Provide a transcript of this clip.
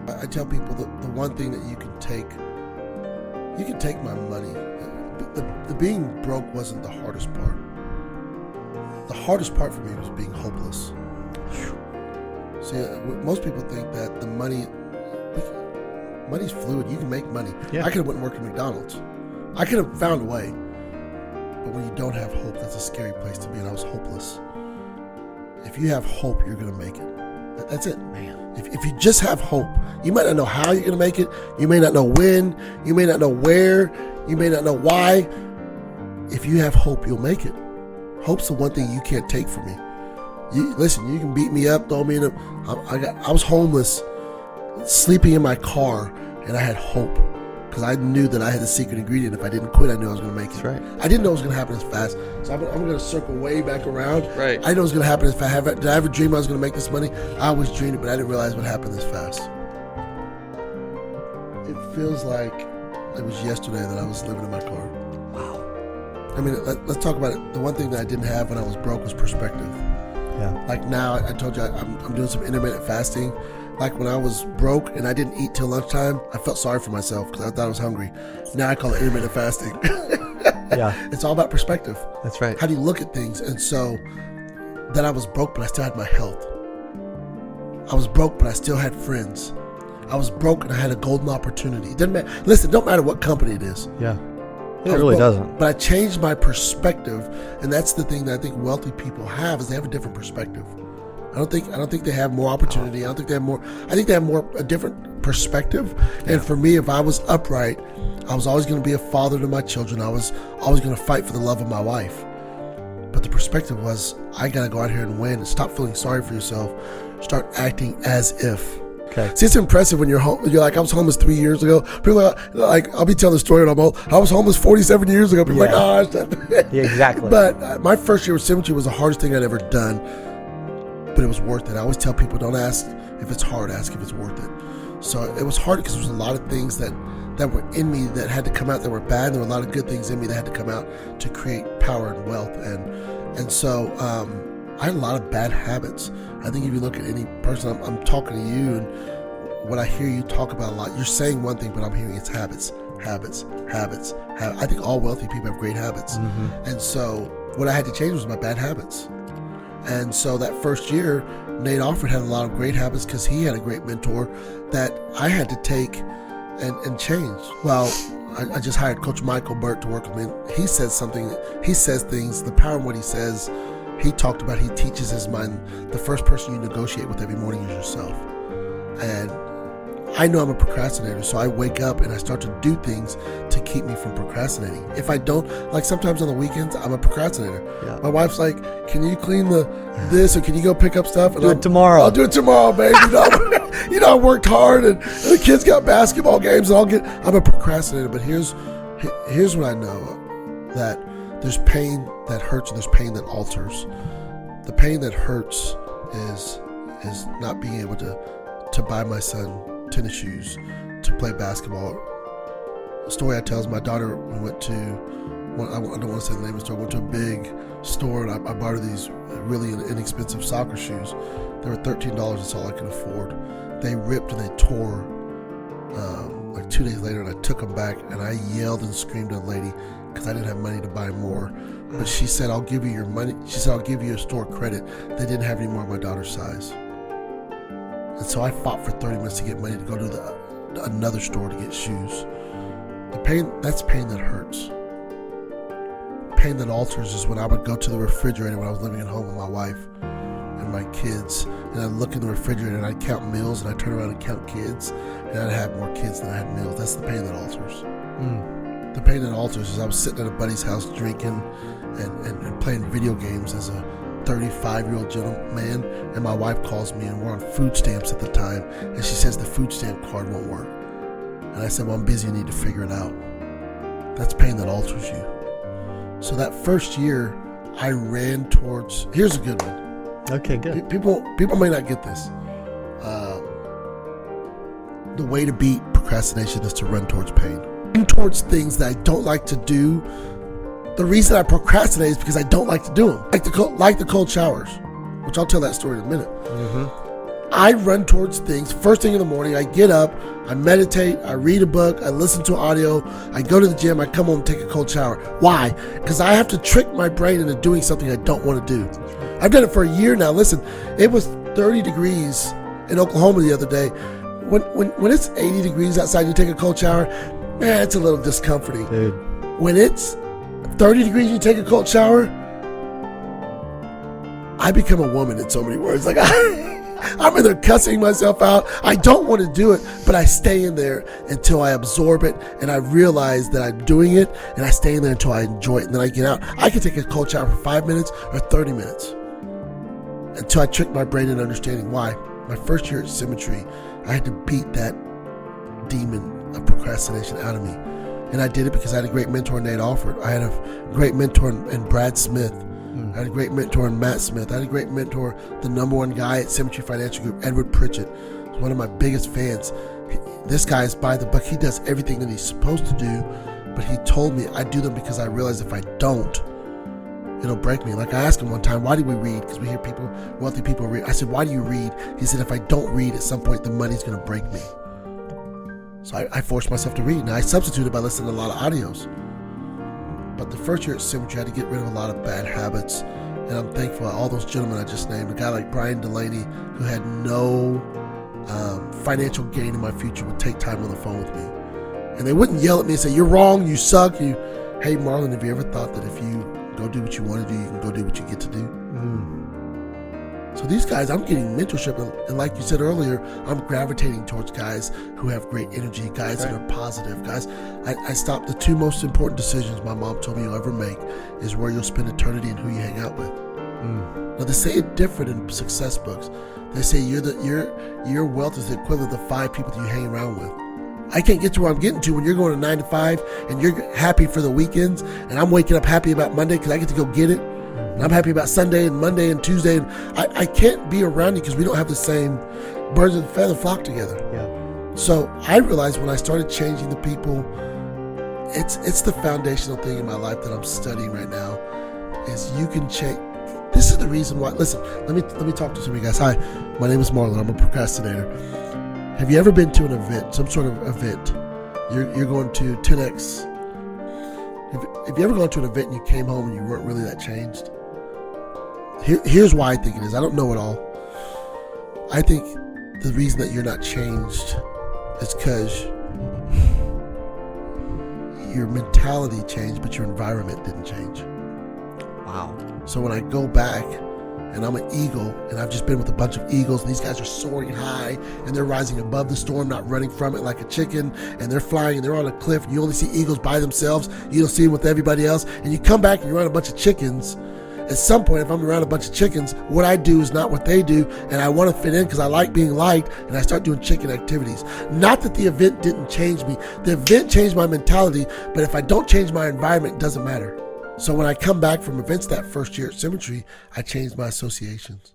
I tell people the one thing that you can take my money. The being broke wasn't the hardest part. The hardest part for me was being hopeless. See, most people think that the money's fluid. You can make money. Yeah. I could have went and worked at McDonald's. I could have found a way. But when you don't have hope, that's a scary place to be, and I was hopeless. If you have hope, you're going to make it. That's it. Man. If you just have hope, you might not know how you're going to make it. You may not know when. You may not know where. You may not know why. If you have hope, you'll make it. Hope's the one thing you can't take from me. Listen, you can beat me up, throw me in I was homeless, sleeping in my car, and I had hope because I knew that I had the secret ingredient. If I didn't quit, I knew I was going to make it. That's right. I didn't know it was going to happen as fast, so I'm going to circle way back around. Right. I know it was going to happen as fast. Did I ever dream I was going to make this money? I always dreamed it, but I didn't realize what happened this fast. It feels like it was yesterday that I was living in my car. Wow. I mean, let's talk about it. The one thing that I didn't have when I was broke was perspective. Yeah. Like now, I told you I'm doing some intermittent fasting. Like when I was broke and I didn't eat till lunchtime, I felt sorry for myself because I thought I was hungry. Now I call it intermittent fasting. Yeah. It's all about perspective. That's right. How do you look at things? And so then I was broke, but I still had my health. I was broke, but I still had friends. I was broke and I had a golden opportunity. It doesn't matter. Listen, it don't matter what company it is. Yeah. It really doesn't. But I changed my perspective, and that's the thing that I think wealthy people have is they have a different perspective. I don't think they have more opportunity. I think they have a different perspective. Yeah. And for me, if I was upright, I was always going to be a father to my children. I was always going to fight for the love of my wife. But the perspective was, I got to go out here and win and stop feeling sorry for yourself. Start acting as if. Okay. See, it's impressive when you're like, I was homeless 3 years ago. People are like, I'll be telling the story when I'm old. I was homeless 47 years ago. People are like, Yeah, exactly. But my first year with Symmetry was the hardest thing I'd ever done. But it was worth it. I always tell people, don't ask if it's hard, ask if it's worth it. So it was hard because there was a lot of things that were in me that had to come out that were bad. There were a lot of good things in me that had to come out to create power and wealth. And so I had a lot of bad habits. I think if you look at any person, I'm talking to you, and what I hear you talk about a lot, you're saying one thing, but I'm hearing it's habits. I think all wealthy people have great habits. Mm-hmm. And so what I had to change was my bad habits. And so that first year, Nate Offord had a lot of great habits because he had a great mentor that I had to take and change. Well, I just hired Coach Michael Burt to work with me. He says things, the power in what he says. He talked about, he teaches his mind, the first person you negotiate with every morning is yourself. And I know I'm a procrastinator, so I wake up and I start to do things to keep me from procrastinating. If I don't, like sometimes on the weekends, I'm a procrastinator. Yeah. My wife's like, can you clean this or can you go pick up stuff? And Do it tomorrow. I'll do it tomorrow, babe. I worked hard and the kids got basketball games and I'm a procrastinator. But here's what I know, that there's pain that hurts and there's pain that alters. The pain that hurts is not being able to buy my son tennis shoes to play basketball. The story I tell is my daughter, we went to, I don't want to say the name of the store, went to a big store and I bought her these really inexpensive soccer shoes. They were $13, that's all I could afford. They ripped and they tore like 2 days later, and I took them back and I yelled and screamed at the lady because I didn't have money to buy more. But she said, I'll give you your money. She said, I'll give you a store credit. They didn't have any more of my daughter's size. And so I fought for 30 minutes to get money to go to another store to get shoes. The pain, that's pain that hurts. Pain that alters is when I would go to the refrigerator when I was living at home with my wife and my kids, and I'd look in the refrigerator and I'd count meals, and I'd turn around and count kids, and I'd have more kids than I had meals. That's the pain that alters. The pain that alters is I was sitting at a buddy's house drinking and playing video games as a 35-year-old gentleman, and my wife calls me, and we're on food stamps at the time, and she says the food stamp card won't work. And I said, well, I'm busy, I need to figure it out. That's pain that alters you. So that first year, I ran towards, here's a good one. Okay, good. People may not get this. The way to beat procrastination is to run towards pain. Run towards things that I don't like to do. The reason I procrastinate is because I don't like to do them. Like the cold showers, which I'll tell that story in a minute. Mm-hmm. I run towards things. First thing in the morning, I get up, I meditate, I read a book, I listen to audio, I go to the gym, I come home and take a cold shower. Why? Because I have to trick my brain into doing something I don't want to do. I've done it for a year now. Listen, it was 30 degrees in Oklahoma the other day. When it's 80 degrees outside, you take a cold shower, man, it's a little discomforting. Dude. When it's 30 degrees, you take a cold shower, I become a woman in so many words. Like I'm in there cussing myself out. I don't want to do it, but I stay in there until I absorb it and I realize that I'm doing it, and I stay in there until I enjoy it, and then I get out. I can take a cold shower for 5 minutes or 30 minutes until I trick my brain into understanding why. My first year at Symmetry, I had to beat that demon of procrastination out of me. And I did it because I had a great mentor in Nate Alford. I had a great mentor in Brad Smith. I had a great mentor in Matt Smith. I had a great mentor, the number one guy at Symmetry Financial Group, Edward Pritchett. He's one of my biggest fans. This guy is by the book. He does everything that he's supposed to do, but he told me I do them because I realize if I don't, it'll break me. Like I asked him one time, why do we read? Because we hear people, wealthy people read. I said, why do you read? He said, if I don't read, at some point the money's going to break me. So I forced myself to read. Now I substituted by listening to a lot of audios. But the first year at Symmetry, I had to get rid of a lot of bad habits. And I'm thankful for all those gentlemen I just named. A guy like Brian Delaney, who had no financial gain in my future, would take time on the phone with me. And they wouldn't yell at me and say, you're wrong, you suck. Hey, Marlon, have you ever thought that if you go do what you want to do, you can go do what you get to do? So these guys, I'm getting mentorship, and like you said earlier, I'm gravitating towards guys who have great energy, guys that are positive, guys. I stopped the two most important decisions my mom told me you'll ever make is where you'll spend eternity and who you hang out with. Now they say it different in success books. They say your wealth is the equivalent of the 5 people that you hang around with. I can't get to where I'm getting to when you're going to 9 to 5 and you're happy for the weekends, and I'm waking up happy about Monday because I get to go get it. And I'm happy about Sunday and Monday and Tuesday. And I can't be around you because we don't have the same birds of a feather flock together. Yeah. So I realized when I started changing the people, it's the foundational thing in my life that I'm studying right now is you can change. This is the reason why. Listen, let me talk to some of you guys. Hi, my name is Marlon. I'm a procrastinator. Have you ever been to an event, some sort of event? You're going to 10X. Have you ever gone to an event and you came home and you weren't really that changed? Here's why I think it is. I don't know it all. I think the reason that you're not changed is because your mentality changed, but your environment didn't change. Wow. So when I go back and I'm an eagle, and I've just been with a bunch of eagles, and these guys are soaring high, and they're rising above the storm, not running from it like a chicken, and they're flying, and they're on a cliff, and you only see eagles by themselves, you don't see them with everybody else, and you come back and you're around a bunch of chickens. At some point, if I'm around a bunch of chickens, what I do is not what they do, and I want to fit in because I like being liked, and I start doing chicken activities. Not that the event didn't change me. The event changed my mentality, but if I don't change my environment, it doesn't matter. So when I come back from events that first year at Symmetry, I changed my associations.